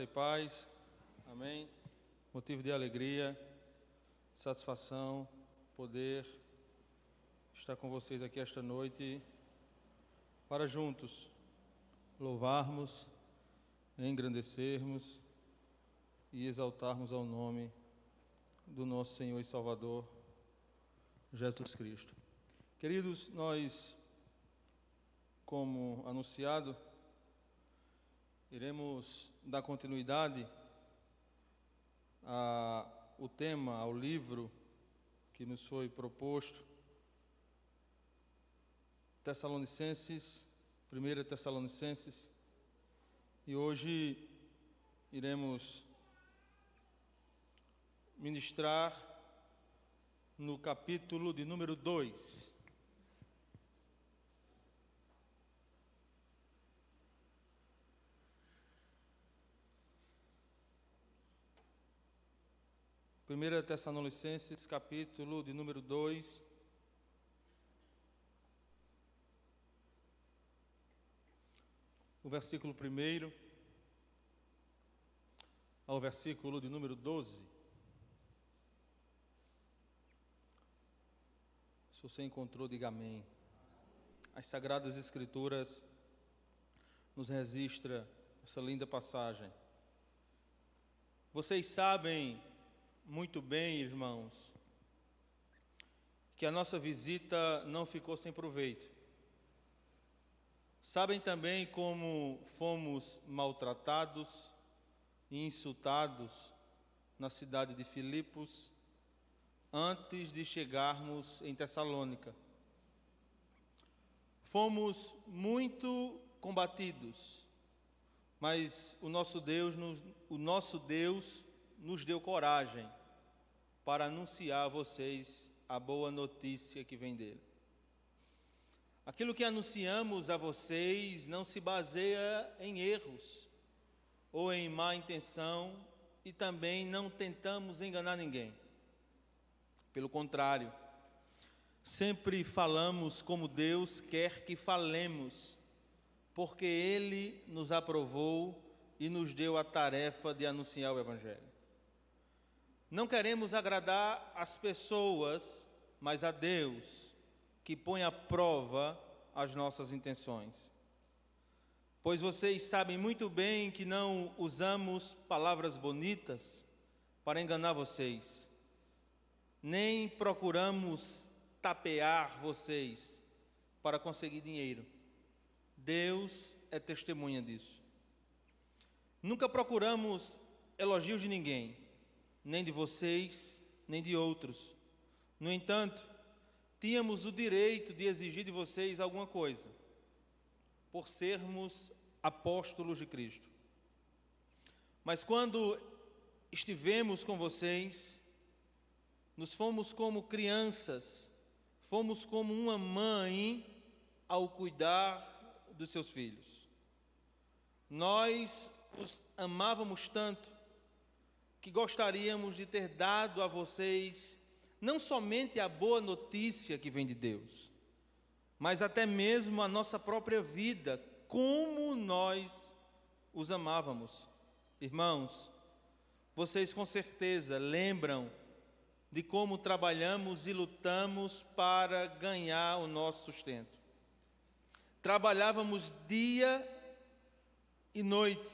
E paz, amém. Motivo de alegria, satisfação, poder estar com vocês aqui esta noite para juntos louvarmos, engrandecermos e exaltarmos ao nome do nosso Senhor e Salvador Jesus Cristo. Queridos, nós, como anunciado, iremos dar continuidade ao tema, ao livro que nos foi proposto, Tessalonicenses, 1 Tessalonicenses, e hoje iremos ministrar no capítulo de número 2. Primeira Tessalonicenses, capítulo de número 2, o versículo 1 ao versículo de número 12. Se você encontrou, diga amém. As Sagradas Escrituras nos registra essa linda passagem. Vocês sabem muito bem, irmãos, que a nossa visita não ficou sem proveito. Sabem também como fomos maltratados e insultados na cidade de Filipos antes de chegarmos em Tessalônica. Fomos muito combatidos, mas o nosso Deus nos deu coragem para anunciar a vocês a boa notícia que vem dele. Aquilo que anunciamos a vocês não se baseia em erros ou em má intenção e também não tentamos enganar ninguém. Pelo contrário, sempre falamos como Deus quer que falemos, porque Ele nos aprovou e nos deu a tarefa de anunciar o Evangelho. Não queremos agradar as pessoas, mas a Deus, que põe à prova as nossas intenções. Pois vocês sabem muito bem que não usamos palavras bonitas para enganar vocês, nem procuramos tapear vocês para conseguir dinheiro. Deus é testemunha disso. Nunca procuramos elogios de ninguém, nem de vocês, nem de outros. No entanto, tínhamos o direito de exigir de vocês alguma coisa, por sermos apóstolos de Cristo. Mas quando estivemos com vocês, nos fomos como crianças, fomos como uma mãe ao cuidar dos seus filhos. Nós os amávamos tanto que gostaríamos de ter dado a vocês não somente a boa notícia que vem de Deus, mas até mesmo a nossa própria vida, como nós os amávamos. Irmãos, vocês com certeza lembram de como trabalhamos e lutamos para ganhar o nosso sustento. Trabalhávamos dia e noite,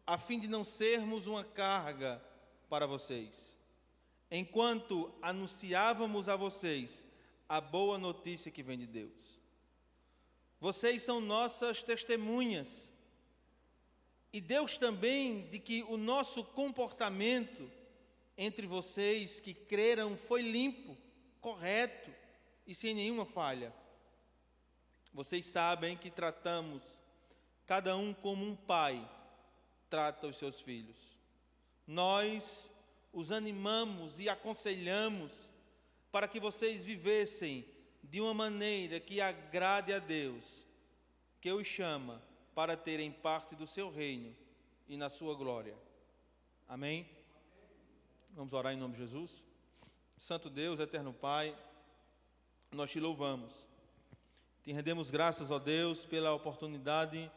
a fim de não sermos uma carga para vocês, enquanto anunciávamos a vocês a boa notícia que vem de Deus. Vocês são nossas testemunhas, e Deus também de que o nosso comportamento entre vocês que creram foi limpo, correto e sem nenhuma falha. Vocês sabem que tratamos cada um como um pai trata os seus filhos. Nós os animamos e aconselhamos para que vocês vivessem de uma maneira que agrade a Deus, que os chama para terem parte do seu reino e na sua glória. Amém? Vamos orar em nome de Jesus. Santo Deus, eterno Pai, nós te louvamos. Te rendemos graças, ó Deus, pela oportunidade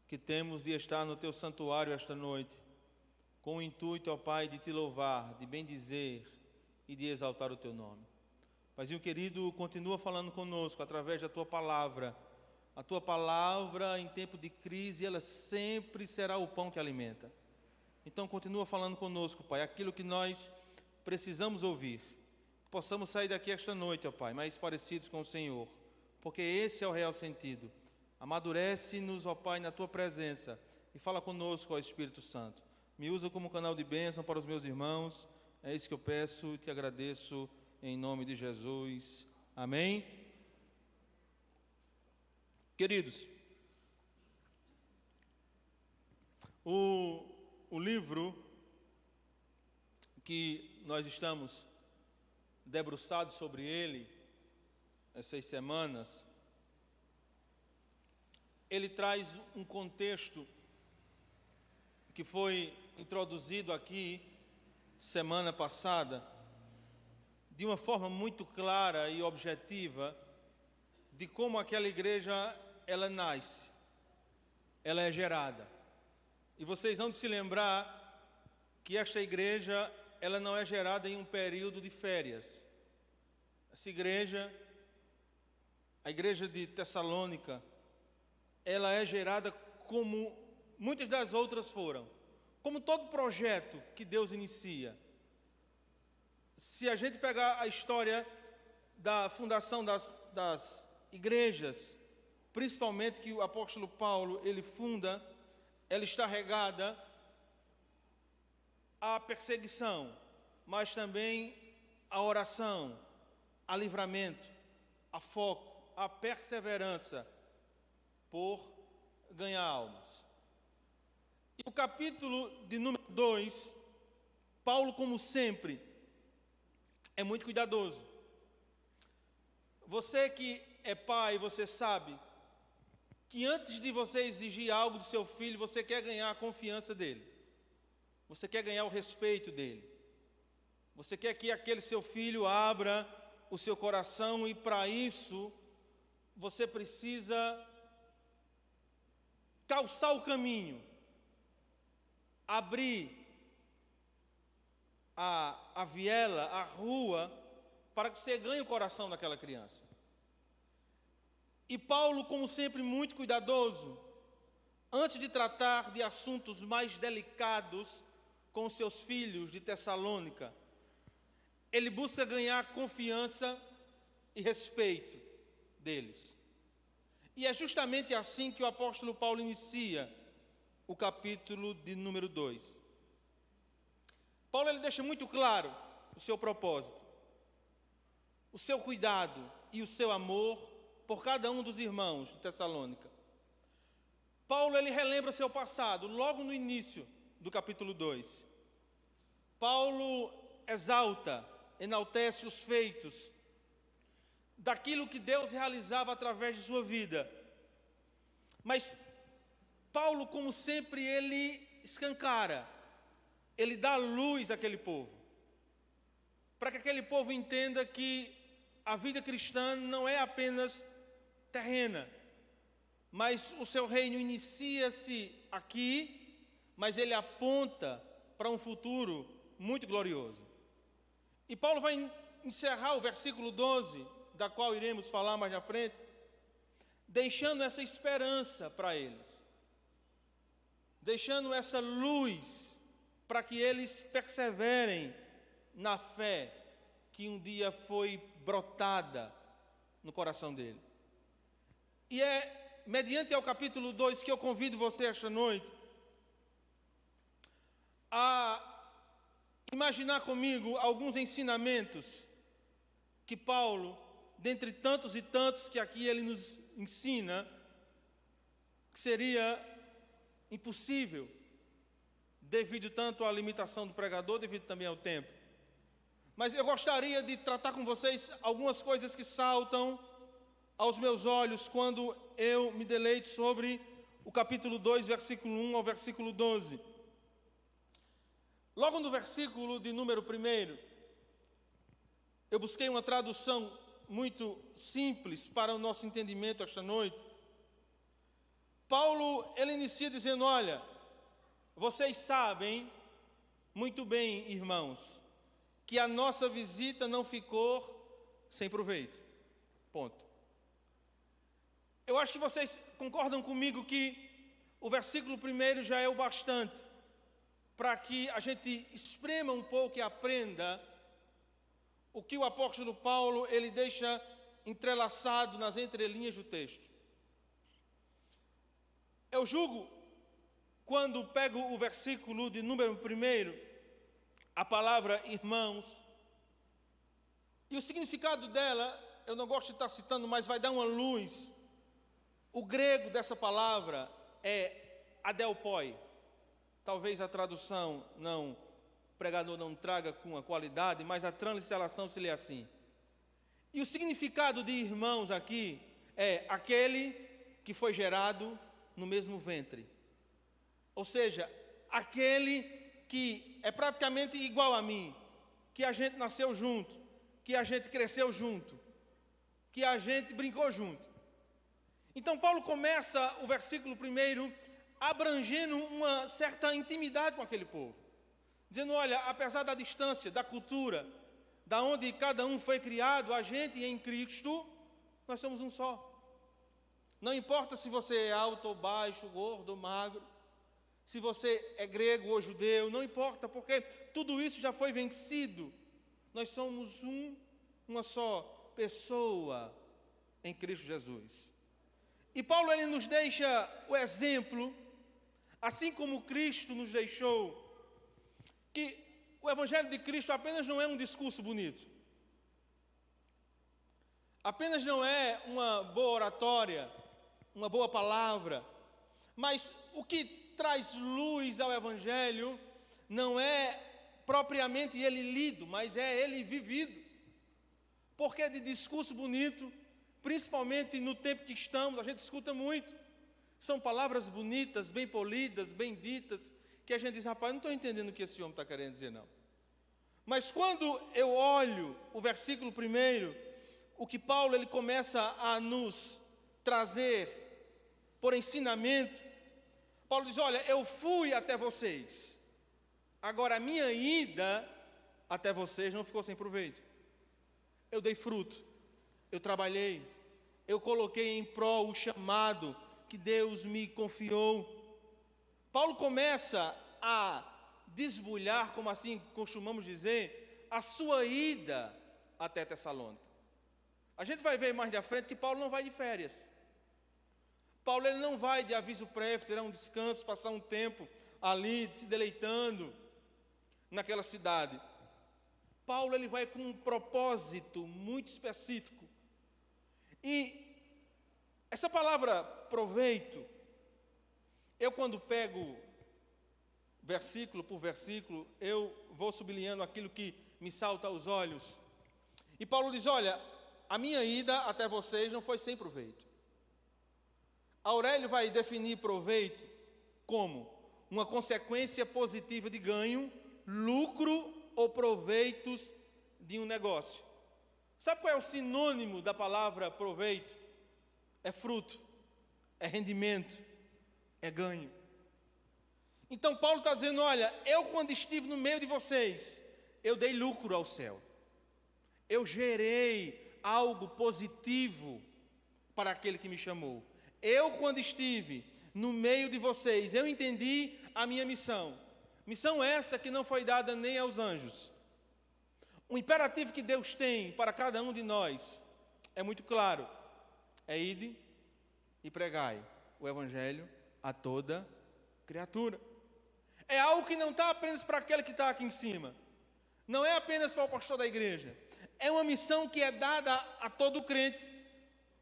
que temos de estar no Teu santuário esta noite, com o intuito, ó Pai, de Te louvar, de bendizer e de exaltar o Teu nome. Paizinho querido, continua falando conosco através da Tua palavra. A Tua palavra em tempo de crise, ela sempre será o pão que alimenta. Então continua falando conosco, Pai, aquilo que nós precisamos ouvir. Possamos sair daqui esta noite, ó Pai, mais parecidos com o Senhor, porque esse é o real sentido. Amadurece-nos, ó Pai, na Tua presença e fala conosco, ó Espírito Santo. Me usa como canal de bênção para os meus irmãos. É isso que eu peço e te agradeço em nome de Jesus. Amém? Queridos, o livro que nós estamos debruçados sobre ele essas semanas, ele traz um contexto que foi introduzido aqui semana passada, de uma forma muito clara e objetiva, de como aquela igreja, ela nasce, ela é gerada. E vocês vão se lembrar que esta igreja, ela não é gerada em um período de férias. Essa igreja, a igreja de Tessalônica, ela é gerada como muitas das outras foram, como todo projeto que Deus inicia. Se a gente pegar a história da fundação das igrejas, principalmente que o apóstolo Paulo, ele funda, ela está regada à perseguição, mas também à oração, a livramento, a foco, a perseverança por ganhar almas. E o capítulo de número 2, Paulo, como sempre, é muito cuidadoso. Você que é pai, você sabe que antes de você exigir algo do seu filho, você quer ganhar a confiança dele. Você quer ganhar o respeito dele. Você quer que aquele seu filho abra o seu coração, e para isso você precisa calçar o caminho, abrir a viela, a rua, para que você ganhe o coração daquela criança. E Paulo, como sempre, muito cuidadoso, antes de tratar de assuntos mais delicados com seus filhos de Tessalônica, ele busca ganhar confiança e respeito deles. E é justamente assim que o apóstolo Paulo inicia o capítulo de número 2. Paulo, ele deixa muito claro o seu propósito, o seu cuidado e o seu amor por cada um dos irmãos de Tessalônica. Paulo, ele relembra seu passado, logo no início do capítulo 2. Paulo exalta, enaltece os feitos daquilo que Deus realizava através de sua vida. Mas Paulo, como sempre, ele escancara, ele dá luz àquele povo, para que aquele povo entenda que a vida cristã não é apenas terrena, mas o seu reino inicia-se aqui, mas ele aponta para um futuro muito glorioso. E Paulo vai encerrar o versículo 12, da qual iremos falar mais na frente, deixando essa esperança para eles, deixando essa luz para que eles perseverem na fé que um dia foi brotada no coração dele. E é mediante ao capítulo 2 que eu convido você esta noite a imaginar comigo alguns ensinamentos que Paulo, dentre tantos e tantos que aqui ele nos ensina, que seria impossível, devido tanto à limitação do pregador, devido também ao tempo. Mas eu gostaria de tratar com vocês algumas coisas que saltam aos meus olhos quando eu me deleito sobre o capítulo 2, versículo 1 ao versículo 12. Logo no versículo de número 1, eu busquei uma tradução muito simples para o nosso entendimento esta noite, Paulo, ele inicia dizendo, olha, vocês sabem muito bem, irmãos, que a nossa visita não ficou sem proveito. Ponto. Eu acho que vocês concordam comigo que o versículo 1 já é o bastante para que a gente esprema um pouco e aprenda o que o apóstolo Paulo ele deixa entrelaçado nas entrelinhas do texto. Eu julgo, quando pego o versículo de número 1, a palavra irmãos, e o significado dela, eu não gosto de estar citando, mas vai dar uma luz. O grego dessa palavra é adelpoi. Talvez a tradução o pregador não traga com a qualidade, mas a transliteração se lê assim. E o significado de irmãos aqui é aquele que foi gerado no mesmo ventre. Ou seja, aquele que é praticamente igual a mim, que a gente nasceu junto, que a gente cresceu junto, que a gente brincou junto. Então Paulo começa o versículo 1 abrangendo uma certa intimidade com aquele povo, dizendo, olha, apesar da distância, da cultura, da onde cada um foi criado, a gente em Cristo, nós somos um só. Não importa se você é alto ou baixo, gordo ou magro, se você é grego ou judeu, não importa, porque tudo isso já foi vencido. Nós somos uma só pessoa em Cristo Jesus. E Paulo ele nos deixa o exemplo, assim como Cristo nos deixou, que o Evangelho de Cristo apenas não é um discurso bonito, apenas não é uma boa oratória, uma boa palavra, mas o que traz luz ao Evangelho não é propriamente ele lido, mas é ele vivido. Porque de discurso bonito, principalmente no tempo que estamos, a gente escuta muito. São palavras bonitas, bem polidas, bem ditas, que a gente diz, rapaz, não estou entendendo o que esse homem está querendo dizer, não. Mas quando eu olho o versículo 1, o que Paulo ele começa a nos trazer por ensinamento, Paulo diz, olha, eu fui até vocês, agora a minha ida até vocês não ficou sem proveito. Eu dei fruto, eu trabalhei, eu coloquei em prol o chamado que Deus me confiou. Paulo começa a desbulhar, como assim costumamos dizer, a sua ida até Tessalônica. A gente vai ver mais de frente que Paulo não vai de férias. Paulo ele não vai de aviso prévio, terá um descanso, passar um tempo ali se deleitando naquela cidade. Paulo ele vai com um propósito muito específico. E essa palavra proveito, eu quando pego versículo por versículo, eu vou sublinhando aquilo que me salta aos olhos. E Paulo diz, olha, a minha ida até vocês não foi sem proveito. Aurélio vai definir proveito como uma consequência positiva de ganho, lucro ou proveitos de um negócio. Sabe qual é o sinônimo da palavra proveito? É fruto, é rendimento, é ganho. Então Paulo está dizendo, olha, eu quando estive no meio de vocês, eu dei lucro ao céu. Eu gerei algo positivo para aquele que me chamou. Eu quando estive no meio de vocês, eu entendi a minha missão. Missão essa que não foi dada nem aos anjos. O imperativo que Deus tem para cada um de nós é muito claro. É ide e pregai o Evangelho a toda criatura. É algo que não está apenas para aquele que está aqui em cima. Não é apenas para o pastor da igreja. É uma missão que é dada a todo crente.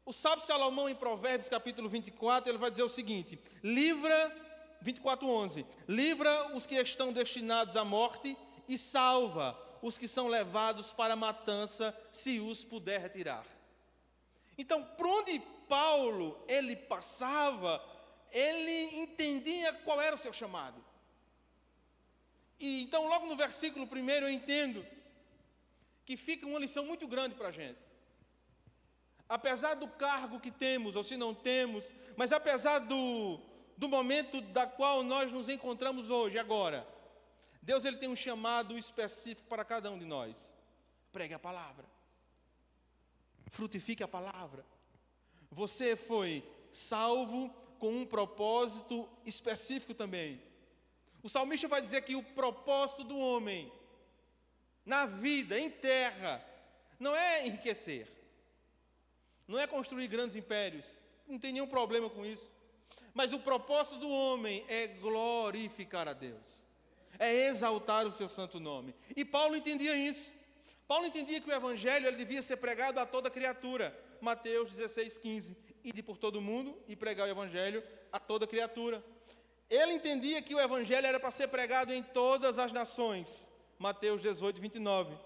O sábio Salomão em Provérbios capítulo 24, ele vai dizer o seguinte, 24:11, livra os que estão destinados à morte e salva os que são levados para a matança, se os puder retirar. Então, por onde Paulo, ele passava, ele entendia qual era o seu chamado. E então, logo no versículo 1, eu entendo que fica uma lição muito grande para a gente. apesar do cargo que temos, ou se não temos, mas apesar do momento da qual nós nos encontramos hoje, agora, Deus ele tem um chamado específico para cada um de nós. Pregue a palavra. Frutifique a palavra. Você foi salvo com um propósito específico também. O salmista vai dizer que o propósito do homem na vida, em terra, não é enriquecer, não é construir grandes impérios, não tem nenhum problema com isso. Mas o propósito do homem é glorificar a Deus, é exaltar o seu santo nome. E Paulo entendia isso. Paulo entendia que o evangelho ele devia ser pregado a toda criatura. Mateus 16:15. Ide por todo mundo e pregar o evangelho a toda criatura. Ele entendia que o evangelho era para ser pregado em todas as nações. Mateus 18:29.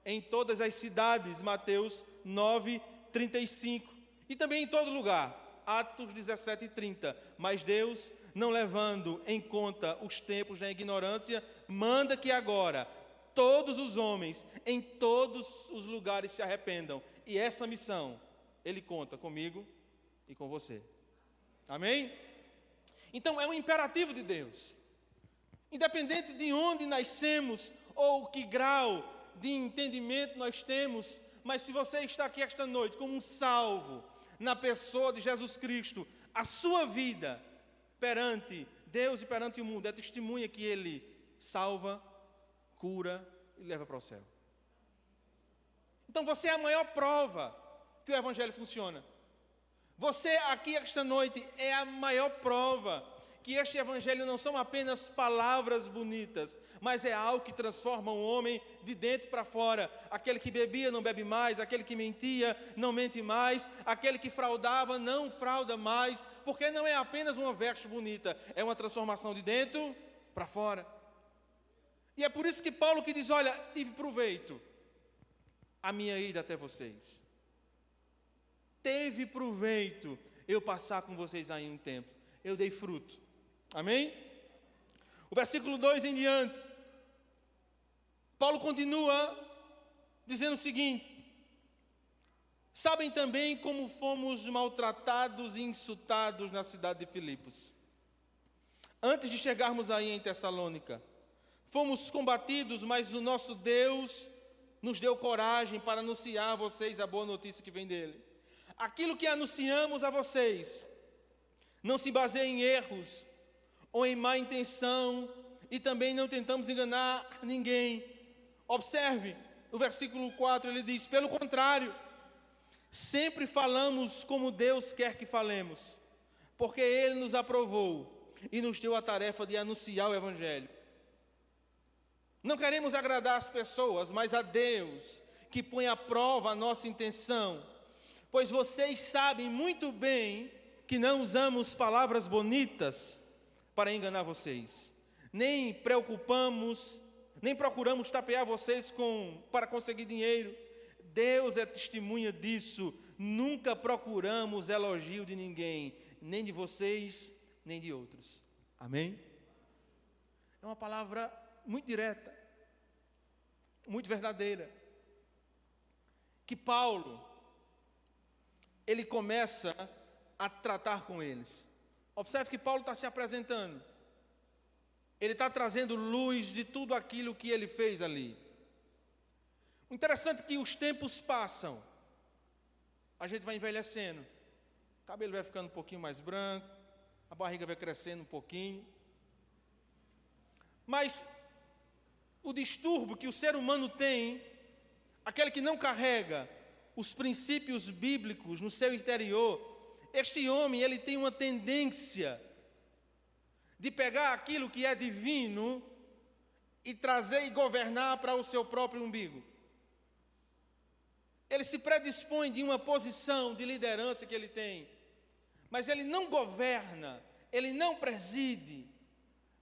Em todas as cidades. Mateus 9:35. E também em todo lugar. Atos 17:30. Mas Deus, não levando em conta os tempos da ignorância, manda que agora todos os homens, em todos os lugares se arrependam. E essa missão, Ele conta comigo e com você. Amém? Então é um imperativo de Deus. Independente de onde nascemos ou que grau de entendimento nós temos, mas se você está aqui esta noite como um salvo na pessoa de Jesus Cristo, a sua vida perante Deus e perante o mundo é testemunha que Ele salva, cura e leva para o céu. Então você é a maior prova que o evangelho funciona. Você aqui esta noite é a maior prova que este evangelho não são apenas palavras bonitas, mas é algo que transforma um homem de dentro para fora. Aquele que bebia não bebe mais, aquele que mentia não mente mais, aquele que fraudava não frauda mais, porque não é apenas uma veste bonita, é uma transformação de dentro para fora. E é por isso que Paulo que diz, olha, tive proveito a minha ida até vocês. Teve proveito eu passar com vocês aí um tempo. Eu dei fruto. Amém? O versículo 2 em diante. Paulo continua dizendo o seguinte. Sabem também como fomos maltratados e insultados na cidade de Filipos. Antes de chegarmos aí em Tessalônica, fomos combatidos, mas o nosso Deus nos deu coragem para anunciar a vocês a boa notícia que vem dele. Aquilo que anunciamos a vocês não se baseia em erros ou em má intenção e também não tentamos enganar ninguém. Observe, no versículo 4 ele diz, pelo contrário, sempre falamos como Deus quer que falemos, porque Ele nos aprovou e nos deu a tarefa de anunciar o Evangelho. Não queremos agradar as pessoas, mas a Deus, que põe à prova a nossa intenção, pois vocês sabem muito bem que não usamos palavras bonitas para enganar vocês, nem procuramos tapear vocês para conseguir dinheiro. Deus é testemunha disso, nunca procuramos elogio de ninguém, nem de vocês, nem de outros. Amém? É uma palavra muito direta, muito verdadeira, que Paulo, ele começa a tratar com eles. Observe que Paulo está se apresentando. Ele está trazendo luz de tudo aquilo que ele fez ali. O interessante é que os tempos passam. A gente vai envelhecendo. O cabelo vai ficando um pouquinho mais branco. A barriga vai crescendo um pouquinho. Mas o distúrbio que o ser humano tem, aquele que não carrega os princípios bíblicos no seu interior, este homem, ele tem uma tendência de pegar aquilo que é divino e trazer e governar para o seu próprio umbigo. Ele se predispõe de uma posição de liderança que ele tem, mas ele não governa, ele não preside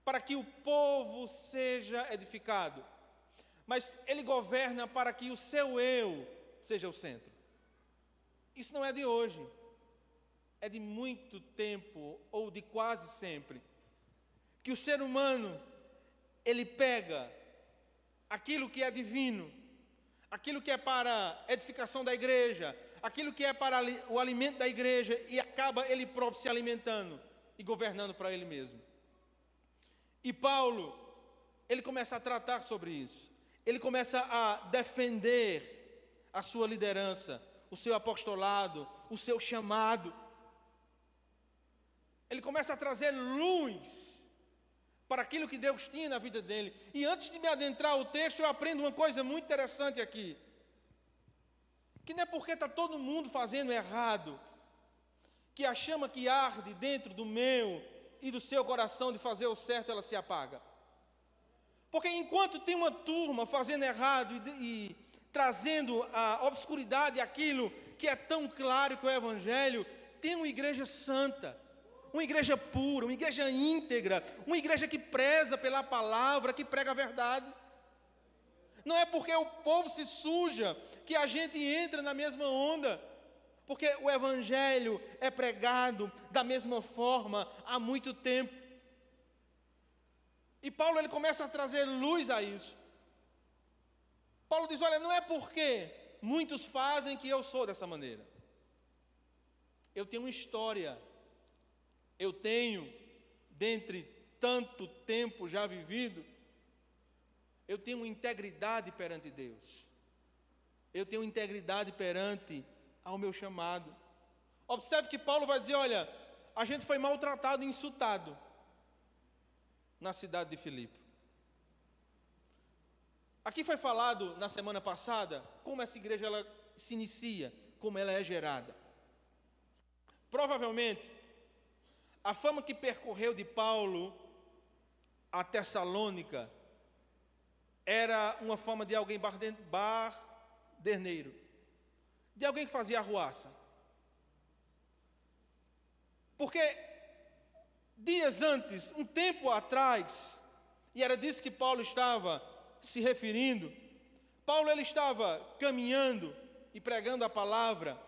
para que o povo seja edificado, mas ele governa para que o seu eu seja o centro. Isso não é de hoje, é de muito tempo, ou de quase sempre, que o ser humano, ele pega aquilo que é divino, aquilo que é para edificação da igreja, aquilo que é para o alimento da igreja, e acaba ele próprio se alimentando e governando para ele mesmo. E Paulo, ele começa a tratar sobre isso. Ele começa a defender a sua liderança, o seu apostolado, o seu chamado. Ele começa a trazer luz para aquilo que Deus tinha na vida dele. E antes de me adentrar o texto, eu aprendo uma coisa muito interessante aqui. Que não é porque está todo mundo fazendo errado, que a chama que arde dentro do meu e do seu coração de fazer o certo, ela se apaga. Porque enquanto tem uma turma fazendo errado e trazendo a obscuridade aquilo que é tão claro que é o Evangelho, tem uma igreja santa, uma igreja pura, uma igreja íntegra, uma igreja que preza pela palavra, que prega a verdade. Não é porque o povo se suja que a gente entra na mesma onda, porque o Evangelho é pregado da mesma forma há muito tempo. E Paulo, ele começa a trazer luz a isso. Paulo diz, olha, não é porque muitos fazem que eu sou dessa maneira. Eu tenho uma história, eu tenho, dentre tanto tempo já vivido, eu tenho integridade perante Deus. Eu tenho integridade perante ao meu chamado. Observe que Paulo vai dizer, olha, a gente foi maltratado e insultado na cidade de Filipe. Aqui foi falado na semana passada como essa igreja ela se inicia, como ela é gerada. Provavelmente, a fama que percorreu de Paulo a Tessalônica era uma fama de alguém barderneiro, de alguém que fazia arruaça. Porque dias antes, um tempo atrás, e era disso que Paulo estava se referindo, Paulo ele estava caminhando e pregando a palavra,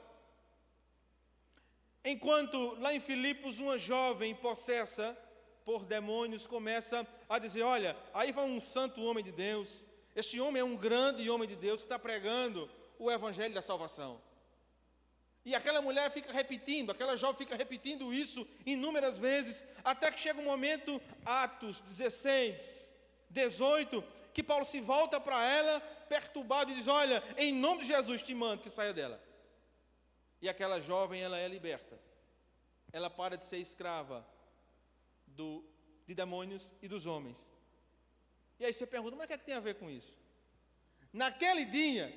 enquanto lá em Filipos uma jovem possessa por demônios começa a dizer, olha, aí vai um santo homem de Deus, este homem é um grande homem de Deus que está pregando o evangelho da salvação. E aquela mulher fica repetindo, aquela jovem fica repetindo isso inúmeras vezes, até que chega um momento, Atos 16, 18, que Paulo se volta para ela, perturbado, e diz, olha, em nome de Jesus te mando que saia dela. E aquela jovem, ela é liberta. Ela para de ser escrava de demônios e dos homens. E aí você pergunta, mas o que é que tem a ver com isso? Naquele dia,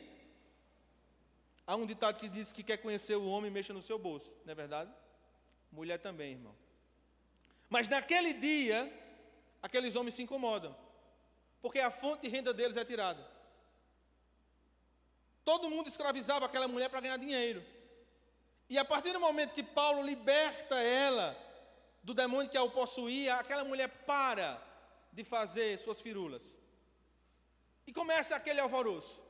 há um ditado que diz que quer conhecer o homem, mexa no seu bolso, não é verdade? Mulher também, irmão. Mas naquele dia, aqueles homens se incomodam, porque a fonte de renda deles é tirada. Todo mundo escravizava aquela mulher para ganhar dinheiro. E a partir do momento que Paulo liberta ela do demônio que a possuía, aquela mulher para de fazer suas firulas. E começa aquele alvoroço.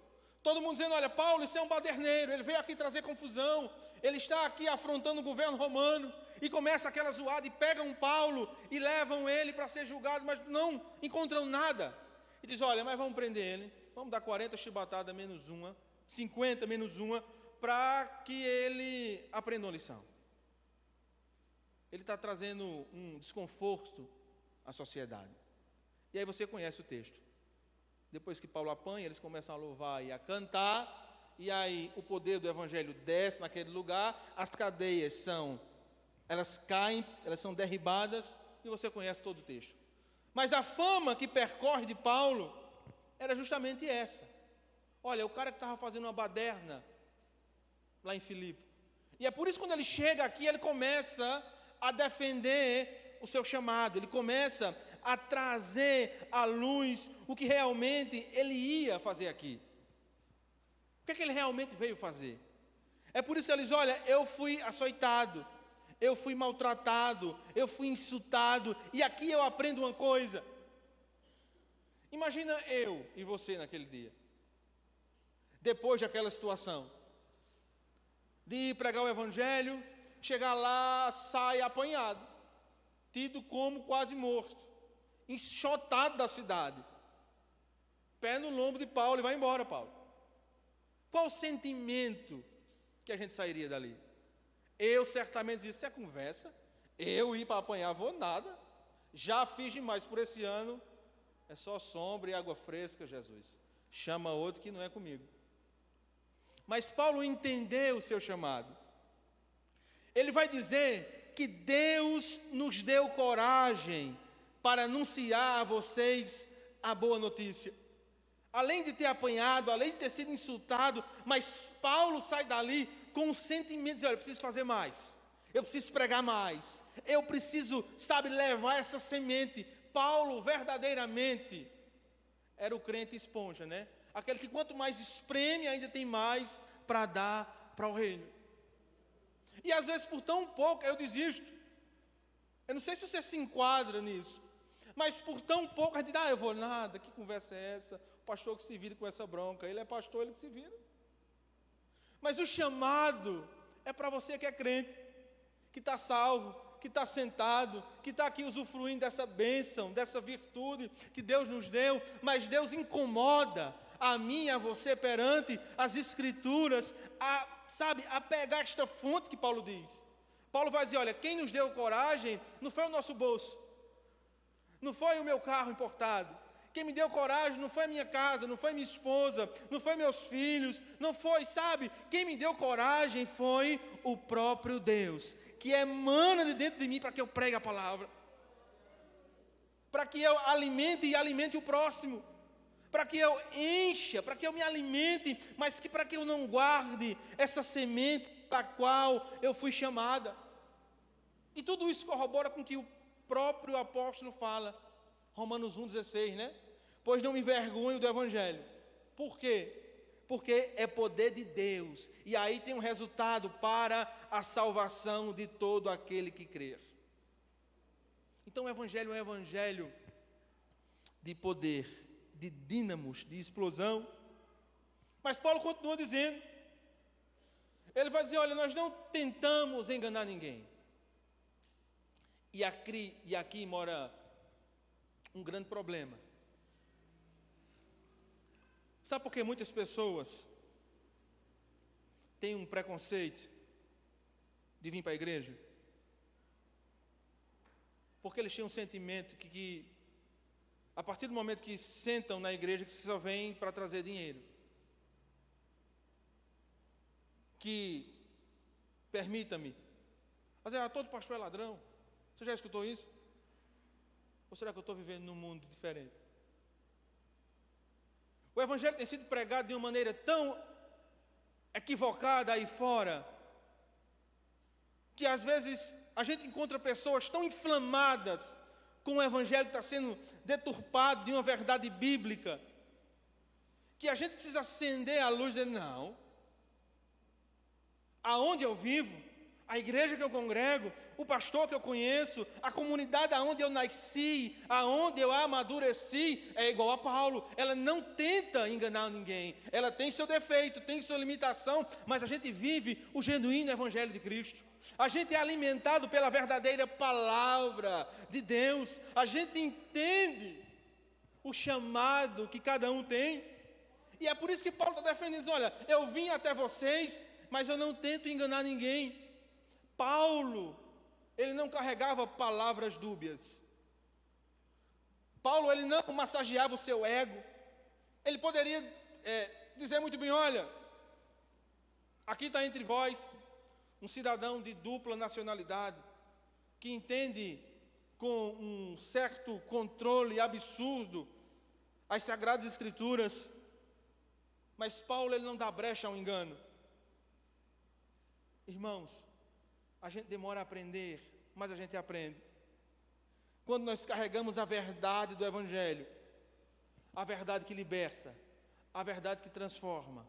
Todo mundo dizendo, olha, Paulo, isso é um baderneiro, ele veio aqui trazer confusão, ele está aqui afrontando o governo romano, e começa aquela zoada, e pegam Paulo, e levam ele para ser julgado, mas não encontram nada. E diz, olha, mas vamos prender ele, vamos dar 40 chibatadas menos uma, 50 menos uma, para que ele aprenda uma lição. Ele está trazendo um desconforto à sociedade. E aí você conhece o texto. Depois que Paulo apanha, eles começam a louvar e a cantar, e aí o poder do evangelho desce naquele lugar, as cadeias elas caem, elas são derribadas, e você conhece todo o texto. Mas a fama que percorre de Paulo era justamente essa. Olha, o cara que estava fazendo uma baderna lá em Filipe. E é por isso que quando ele chega aqui, ele começa a defender o seu chamado, ele começa a trazer à luz o que realmente ele ia fazer aqui. O que é que ele realmente veio fazer? É por isso que ele diz, olha, eu fui açoitado, eu fui maltratado, eu fui insultado, e aqui eu aprendo uma coisa. Imagina eu e você naquele dia, depois daquela situação, de ir pregar o evangelho, chegar lá, sai apanhado, tido como quase morto, enxotado da cidade, pé no lombo de Paulo e vai embora, Paulo. Qual o sentimento que a gente sairia dali. Eu certamente dizia, isso é conversa, eu ir para apanhar, vou nada, já fiz demais por esse ano, é só sombra e água fresca, Jesus. Chama outro que não é comigo. Mas Paulo entendeu o seu chamado. Ele vai dizer que Deus nos deu coragem para anunciar a vocês a boa notícia. Além de ter apanhado, além de ter sido insultado, mas Paulo sai dali com um sentimento de dizer, olha, eu preciso fazer mais, eu preciso pregar mais, eu preciso, levar essa semente. Paulo verdadeiramente era o crente esponja, né? Aquele que quanto mais espreme, ainda tem mais para dar para o reino. E às vezes por tão pouco eu desisto. Eu não sei se você se enquadra nisso, mas por tão pouco a gente diz, eu vou nada, que conversa é essa? O pastor que se vira com essa bronca, ele é pastor, ele que se vira. Mas o chamado é para você que é crente, que está salvo, que está sentado, que está aqui usufruindo dessa bênção, dessa virtude que Deus nos deu, mas Deus incomoda a mim e a você perante as Escrituras, a pegar esta fonte que Paulo diz. Paulo vai dizer, olha, quem nos deu coragem não foi o nosso bolso, não foi o meu carro importado, quem me deu coragem não foi a minha casa, não foi minha esposa, não foi meus filhos, não foi, quem me deu coragem foi o próprio Deus, que emana de dentro de mim para que eu pregue a palavra, para que eu alimente o próximo, para que eu encha, para que eu me alimente, mas para que eu não guarde essa semente para a qual eu fui chamada. E tudo isso corrobora com o que o próprio apóstolo fala, Romanos 1,16, né? Pois não me envergonho do Evangelho. Por quê? Porque é poder de Deus, e aí tem um resultado para a salvação de todo aquele que crer. Então o Evangelho é um Evangelho de poder, de dínamos, de explosão. Mas Paulo continua dizendo, ele vai dizer, olha, nós não tentamos enganar ninguém. E aqui mora um grande problema. Sabe por que muitas pessoas têm um preconceito de vir para a igreja? Porque eles têm um sentimento que a partir do momento que sentam na igreja, que só vem para trazer dinheiro. Que, permita-me, mas todo pastor é ladrão. Você já escutou isso? Ou será que eu estou vivendo num mundo diferente? O Evangelho tem sido pregado de uma maneira tão equivocada aí fora, que às vezes a gente encontra pessoas tão inflamadas com o Evangelho que está sendo deturpado de uma verdade bíblica, que a gente precisa acender a luz e dizer, não, aonde eu vivo, a igreja que eu congrego, o pastor que eu conheço, a comunidade aonde eu nasci, aonde eu amadureci, é igual a Paulo. Ela não tenta enganar ninguém, ela tem seu defeito, tem sua limitação, mas a gente vive o genuíno Evangelho de Cristo. A gente é alimentado pela verdadeira palavra de Deus, a gente entende o chamado que cada um tem, e é por isso que Paulo está defendendo, olha, eu vim até vocês, mas eu não tento enganar ninguém. Paulo, ele não carregava palavras dúbias. Paulo, ele não massageava o seu ego. Ele poderia dizer muito bem, olha, aqui está entre vós um cidadão de dupla nacionalidade, que entende com um certo controle absurdo as Sagradas Escrituras, mas Paulo, ele não dá brecha ao engano. Irmãos, a gente demora a aprender, mas a gente aprende. Quando nós carregamos a verdade do Evangelho, a verdade que liberta, a verdade que transforma,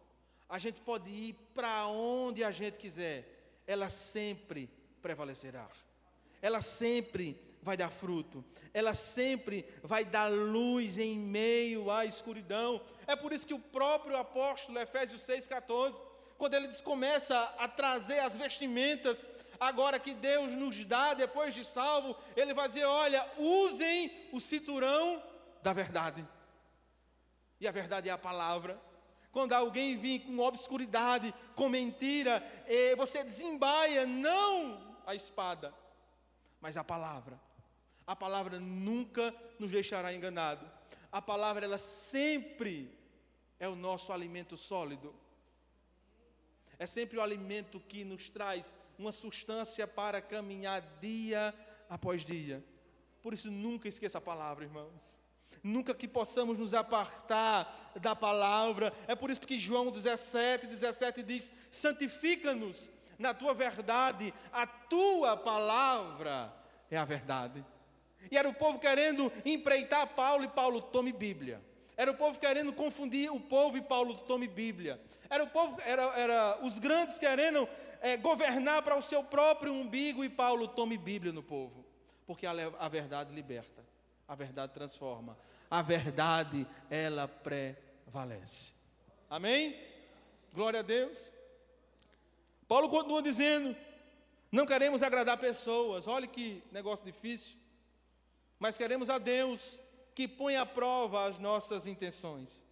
a gente pode ir para onde a gente quiser, ela sempre prevalecerá. Ela sempre vai dar fruto, ela sempre vai dar luz em meio à escuridão. É por isso que o próprio apóstolo, Efésios 6,14, quando ele começa a trazer as vestimentas, agora que Deus nos dá, depois de salvo, ele vai dizer, olha, usem o cinturão da verdade. E a verdade é a palavra. Quando alguém vem com obscuridade, com mentira, você desembaia não a espada, mas a palavra. A palavra nunca nos deixará enganado. A palavra, ela sempre é o nosso alimento sólido. É sempre o alimento que nos traz uma substância para caminhar dia após dia. Por isso, nunca esqueça a palavra, irmãos. Nunca que possamos nos apartar da palavra. É por isso que João 17 diz: santifica-nos na tua verdade, a tua palavra é a verdade. E era o povo querendo empreitar Paulo, e Paulo: tome Bíblia. Era o povo querendo confundir o povo, e Paulo: tome Bíblia. Era os grandes querendo governar para o seu próprio umbigo, e Paulo: tome Bíblia no povo. Porque a verdade liberta, a verdade transforma, a verdade, ela prevalece. Amém? Glória a Deus. Paulo continua dizendo: não queremos agradar pessoas. Olha que negócio difícil. Mas queremos a Deus que põe à prova as nossas intenções.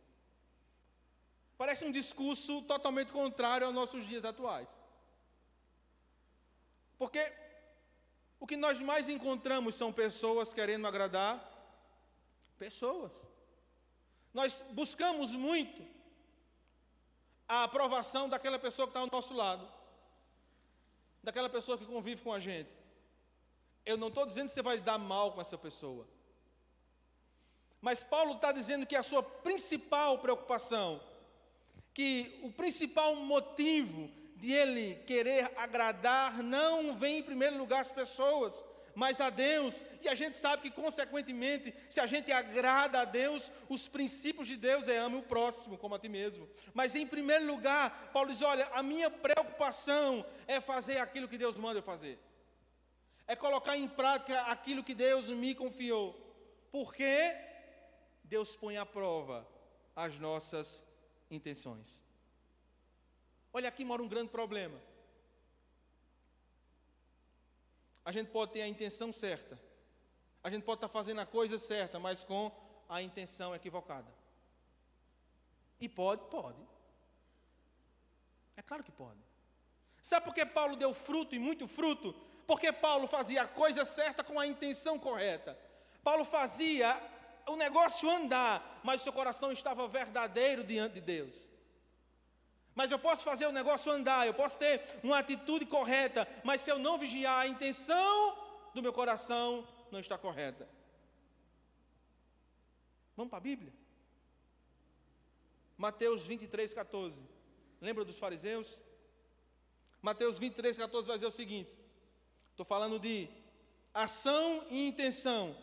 Parece um discurso totalmente contrário aos nossos dias atuais. Porque o que nós mais encontramos são pessoas querendo agradar pessoas. Nós buscamos muito a aprovação daquela pessoa que está ao nosso lado, daquela pessoa que convive com a gente. Eu não estou dizendo que você vai dar mal com essa pessoa, mas Paulo está dizendo que a sua principal preocupação, que o principal motivo de ele querer agradar não vem em primeiro lugar as pessoas, mas a Deus. E a gente sabe que, consequentemente, se a gente agrada a Deus, os princípios de Deus é ame o próximo como a ti mesmo. Mas em primeiro lugar, Paulo diz: olha, a minha preocupação é fazer aquilo que Deus manda eu fazer, é colocar em prática aquilo que Deus me confiou, porque Deus põe à prova as nossas intenções. Olha, aqui mora um grande problema. A gente pode ter a intenção certa, a gente pode estar fazendo a coisa certa, mas com a intenção equivocada. E pode. É claro que pode. Sabe por que Paulo deu fruto, e muito fruto? Porque Paulo fazia a coisa certa com a intenção correta. Paulo fazia o negócio andar, mas seu coração estava verdadeiro diante de Deus. Mas eu posso fazer o negócio andar, eu posso ter uma atitude correta, mas se eu não vigiar, a intenção do meu coração não está correta. Vamos para a Bíblia? Mateus 23, 14. Lembra dos fariseus? Mateus 23, 14 vai dizer o seguinte. Estou falando de ação e intenção.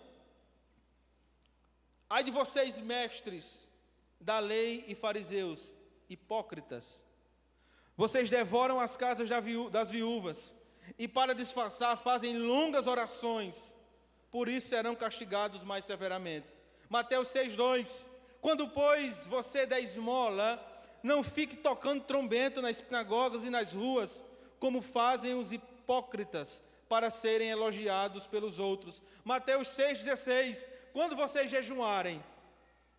Ai de vocês, mestres da lei e fariseus, hipócritas, vocês devoram as casas das viúvas, e para disfarçar fazem longas orações, por isso serão castigados mais severamente. Mateus 6,2. Quando, pois, você der esmola, não fique tocando trombeta nas sinagogas e nas ruas, como fazem os hipócritas, para serem elogiados pelos outros. Mateus 6,16. Quando vocês jejuarem,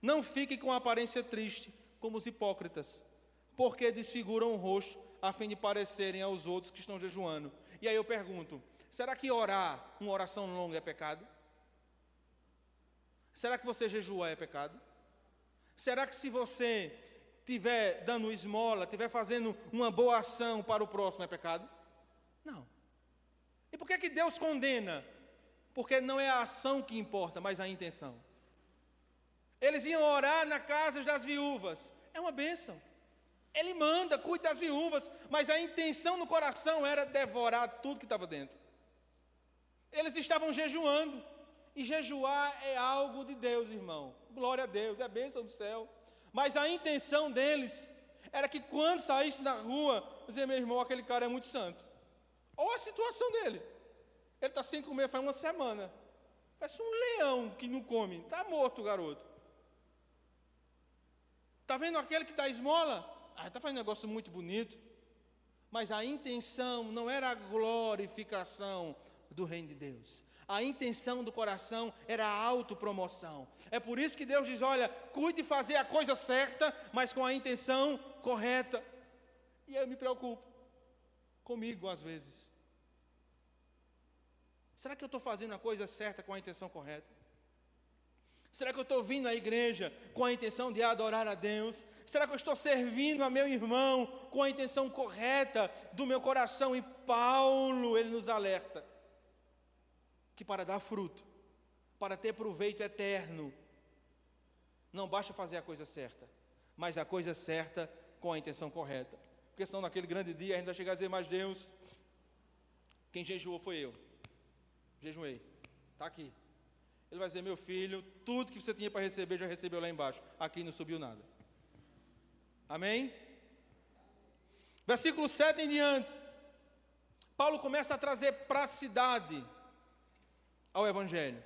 não fiquem com aparência triste, como os hipócritas, porque desfiguram o rosto, a fim de parecerem aos outros que estão jejuando. E aí eu pergunto, será que orar, uma oração longa, é pecado? Será que você jejuar é pecado? Será que se você estiver dando esmola, estiver fazendo uma boa ação para o próximo, é pecado? Não. E por que Deus condena? Porque não é a ação que importa, mas a intenção. Eles iam orar na casa das viúvas, é uma bênção. Ele manda, cuide das viúvas, mas a intenção no coração era devorar tudo que estava dentro. Eles estavam jejuando, e jejuar é algo de Deus, irmão. Glória a Deus, é a bênção do céu. Mas a intenção deles era que quando saísse na rua, dizer: meu irmão, aquele cara é muito santo. Olha a situação dele. Ele está sem comer faz uma semana. Parece um leão que não come. Está morto o garoto. Está vendo aquele que dá esmola? Está fazendo um negócio muito bonito. Mas a intenção não era a glorificação, do reino de Deus. A intenção do coração era a autopromoção. É por isso que Deus diz, olha, cuide de fazer a coisa certa, mas com a intenção correta. E eu me preocupo comigo às vezes. Será que eu estou fazendo a coisa certa com a intenção correta? Será que eu estou vindo à igreja com a intenção de adorar a Deus? Será que eu estou servindo a meu irmão com a intenção correta do meu coração? E Paulo, ele nos alerta que para dar fruto, para ter proveito eterno, não basta fazer a coisa certa, mas a coisa certa com a intenção correta. Porque senão naquele grande dia a gente vai chegar a dizer, mas Deus, quem jejuou foi eu. Jejuei, está aqui. Ele vai dizer, meu filho, tudo que você tinha para receber, já recebeu lá embaixo. Aqui não subiu nada. Amém? Versículo 7 em diante. Paulo começa a trazer praticidade ao Evangelho.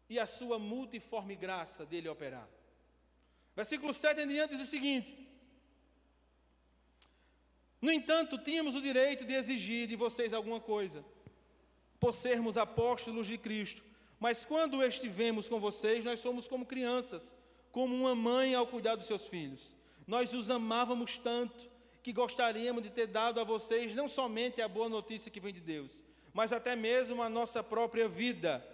E a sua multiforme graça dele operar. Versículo 7 em diante diz o seguinte. No entanto, tínhamos o direito de exigir de vocês alguma coisa, por sermos apóstolos de Cristo. Mas quando estivemos com vocês, nós somos como crianças, como uma mãe ao cuidar dos seus filhos. Nós os amávamos tanto, que gostaríamos de ter dado a vocês não somente a boa notícia que vem de Deus, mas até mesmo a nossa própria vida,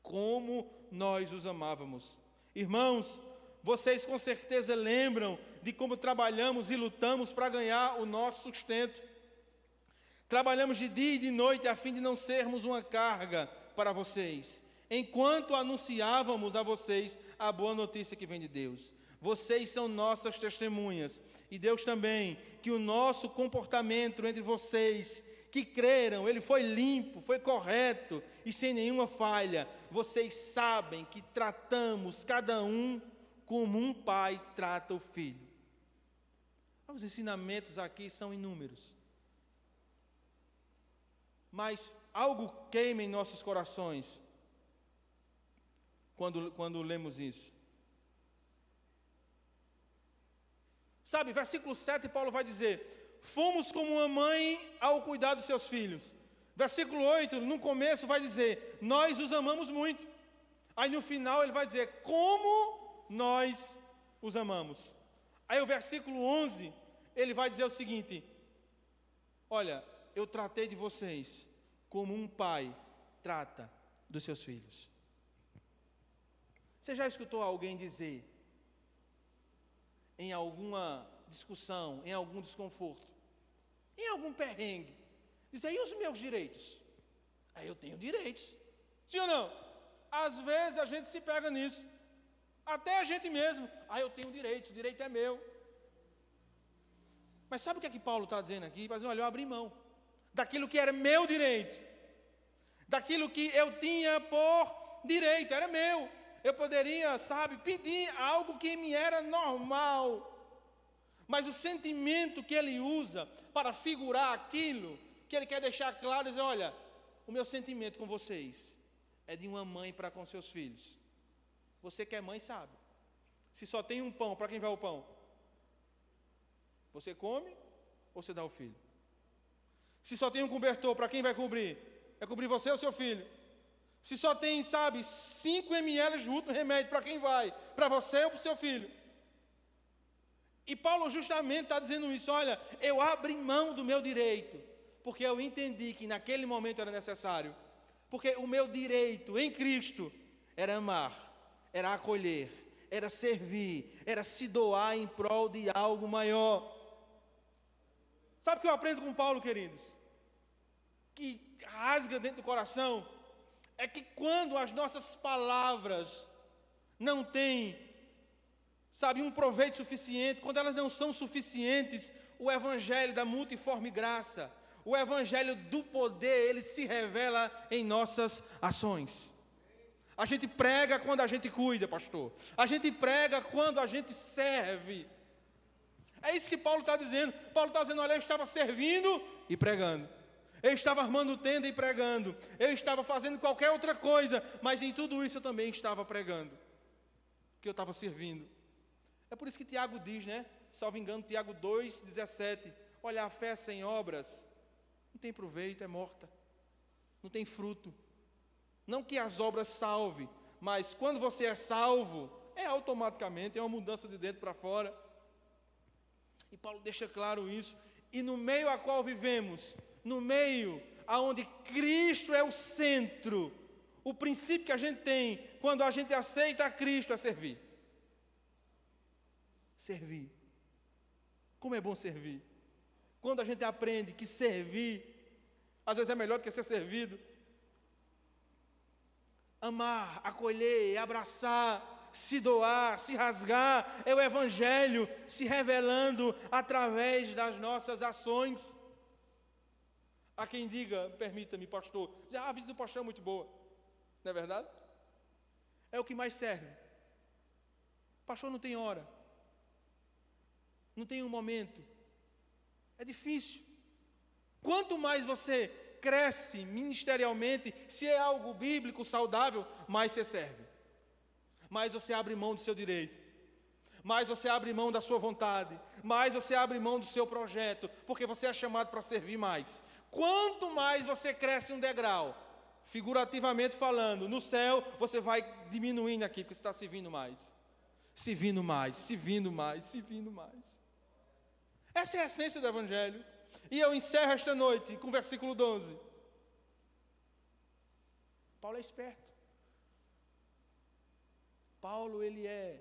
como nós os amávamos. Irmãos, vocês com certeza lembram de como trabalhamos e lutamos para ganhar o nosso sustento. Trabalhamos de dia e de noite a fim de não sermos uma carga para vocês, enquanto anunciávamos a vocês a boa notícia que vem de Deus. Vocês são nossas testemunhas, e Deus também, que o nosso comportamento entre vocês, que creram, ele foi limpo, foi correto e sem nenhuma falha. Vocês sabem que tratamos cada um como um pai trata o filho. Os ensinamentos aqui são inúmeros. Mas algo queima em nossos corações quando lemos isso. Sabe, versículo 7, Paulo vai dizer, fomos como uma mãe ao cuidar dos seus filhos. Versículo 8, no começo vai dizer, nós os amamos muito. Aí no final ele vai dizer, como nós os amamos. Aí o versículo 11, ele vai dizer o seguinte, olha, eu tratei de vocês como um pai trata dos seus filhos. Você já escutou alguém dizer, em alguma discussão, em algum desconforto, em algum perrengue, dizer, e os meus direitos? Aí eu tenho direitos. Sim ou não? Às vezes a gente se pega nisso. Até a gente mesmo. Eu tenho direitos, o direito é meu. Mas sabe o que é que Paulo está dizendo aqui? Ele vai dizer, olha, eu abri mão daquilo que era meu direito, daquilo que eu tinha por direito, era meu. Eu poderia, pedir algo que me era normal. Mas o sentimento que ele usa para figurar aquilo, que ele quer deixar claro, é dizer, olha, o meu sentimento com vocês é de uma mãe para com seus filhos. Você que é mãe sabe. Se só tem um pão, para quem vai o pão? Você come ou você dá ao filho? Se só tem um cobertor, para quem vai cobrir? É cobrir você ou seu filho? Se só tem, 5 ml de último remédio, para quem vai? Para você ou para o seu filho? E Paulo justamente está dizendo isso, olha, eu abri mão do meu direito, porque eu entendi que naquele momento era necessário. Porque o meu direito em Cristo era amar, era acolher, era servir, era se doar em prol de algo maior. Sabe o que eu aprendo com Paulo, queridos? Que rasga dentro do coração, é que quando as nossas palavras não têm, um proveito suficiente, quando elas não são suficientes, o evangelho da multiforme graça, o evangelho do poder, ele se revela em nossas ações. A gente prega quando a gente cuida, pastor. A gente prega quando a gente serve. É isso que Paulo está dizendo. Paulo está dizendo, olha, eu estava servindo e pregando. Eu estava armando tenda e pregando. Eu estava fazendo qualquer outra coisa, mas em tudo isso eu também estava pregando. Porque eu estava servindo. É por isso que Tiago diz, salvo engano, Tiago 2,17. Olha, a fé sem obras não tem proveito, é morta. não tem fruto. Não que as obras salvem, mas quando você é salvo, é automaticamente, é uma mudança de dentro para fora. E Paulo deixa claro isso. E no meio a qual vivemos, no meio aonde Cristo é o centro, o princípio que a gente tem quando a gente aceita a Cristo é servir. Servir. Como é bom servir. Quando a gente aprende que servir, às vezes é melhor do que ser servido. Amar, acolher, abraçar, se doar, se rasgar, é o Evangelho se revelando através das nossas ações. Há quem diga, permita-me, pastor, dizer, a vida do pastor é muito boa. Não é verdade? É o que mais serve. O pastor não tem hora. Não tem um momento. É difícil. Quanto mais você cresce ministerialmente, se é algo bíblico, saudável, mais você serve. Mais você abre mão do seu direito. Mais você abre mão da sua vontade. Mais você abre mão do seu projeto. Porque você é chamado para servir mais. Quanto mais você cresce um degrau, figurativamente falando, no céu, você vai diminuindo aqui, porque você está servindo mais. Servindo mais, servindo mais, servindo mais. Essa é a essência do Evangelho. E eu encerro esta noite com o versículo 12. Paulo é esperto. Paulo, ele é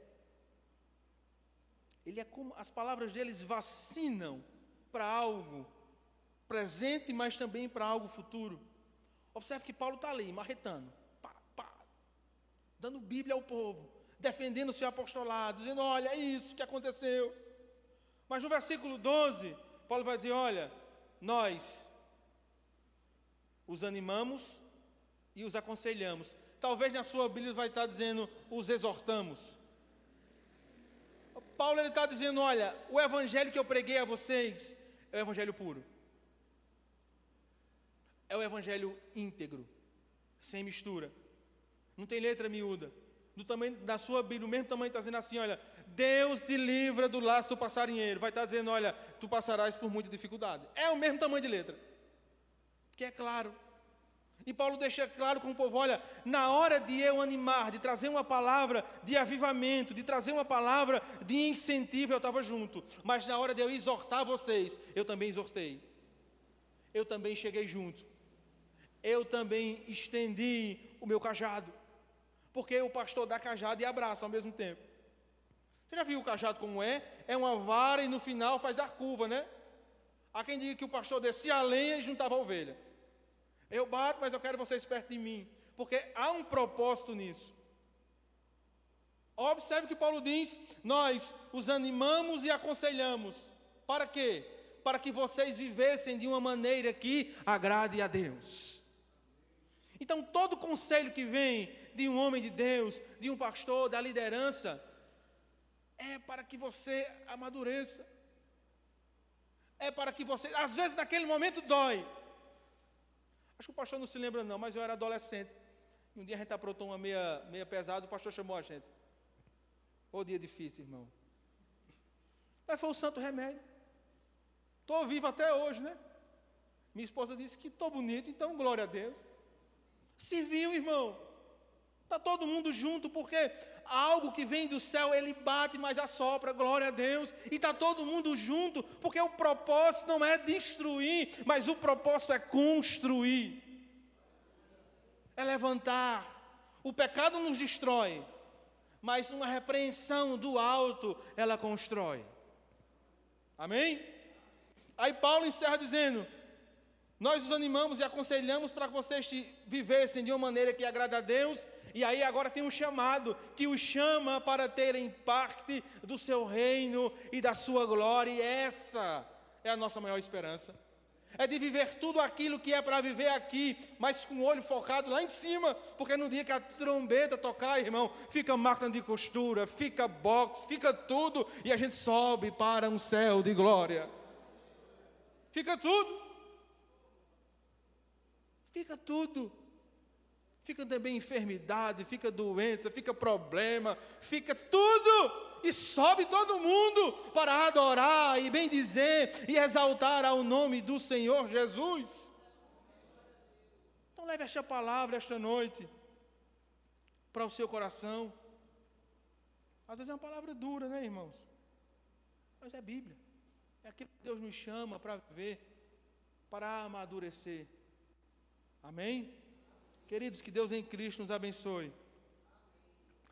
como, as palavras deles vacinam para algo presente, mas também para algo futuro. Observe que Paulo está ali, marretando, dando Bíblia ao povo, defendendo o seu apostolado, dizendo, olha, é isso que aconteceu. Mas no versículo 12, Paulo vai dizer, olha, nós os animamos e os aconselhamos. Talvez na sua Bíblia vai estar dizendo, os exortamos. Paulo ele está dizendo, olha, o evangelho que eu preguei a vocês é o evangelho puro. É o evangelho íntegro, sem mistura. Não tem letra miúda. Do tamanho da sua Bíblia, o mesmo tamanho está dizendo assim, olha, Deus te livra do laço do passarinheiro. Vai estar dizendo, olha, tu passarás por muita dificuldade. É o mesmo tamanho de letra. Que é claro. E Paulo deixa claro com o povo, olha, na hora de eu animar, de trazer uma palavra de avivamento, de trazer uma palavra de incentivo, eu estava junto. Mas na hora de eu exortar vocês, eu também exortei. Eu também cheguei junto. Eu também estendi o meu cajado. Porque o pastor dá cajado e abraça ao mesmo tempo. Você já viu o cajado como é? É uma vara e no final faz a curva, né? Há quem diga que o pastor descia a lenha e juntava a ovelha. Eu bato, mas eu quero vocês perto de mim. Porque há um propósito nisso. Observe que Paulo diz, nós os animamos e aconselhamos. Para quê? Para que vocês vivessem de uma maneira que agrade a Deus. Então, todo conselho que vem de um homem de Deus, de um pastor, da liderança, é para que você amadureça. É para que você, às vezes naquele momento dói. Acho que o pastor não se lembra não, mas eu era adolescente. E um dia a gente aprontou uma meia pesada, o pastor chamou a gente. Ô dia difícil, irmão. Mas foi o santo remédio. Estou vivo até hoje, né? Minha esposa disse que estou bonito, então glória a Deus. Serviu, irmão. Está todo mundo junto, porque algo que vem do céu, ele bate, mas assopra, glória a Deus. E está todo mundo junto, porque o propósito não é destruir, mas o propósito é construir. É levantar. O pecado nos destrói, mas uma repreensão do alto, ela constrói. Amém? Aí Paulo encerra dizendo, nós os animamos e aconselhamos para que vocês vivessem de uma maneira que agrada a Deus. E aí agora tem um chamado que os chama para terem parte do seu reino e da sua glória. E essa é a nossa maior esperança. É de viver tudo aquilo que é para viver aqui, mas com o olho focado lá em cima. Porque no dia que a trombeta tocar, irmão, fica máquina de costura, fica box, fica tudo. E a gente sobe para um céu de glória. Fica tudo. Fica tudo. Fica também enfermidade, fica doença, fica problema, fica tudo. E sobe todo mundo para adorar e bendizer e exaltar ao nome do Senhor Jesus. Então leve esta palavra esta noite para o seu coração. Às vezes é uma palavra dura, né, irmãos? Mas é Bíblia. É aquilo que Deus nos chama para viver, para amadurecer. Amém? Queridos, que Deus em Cristo nos abençoe.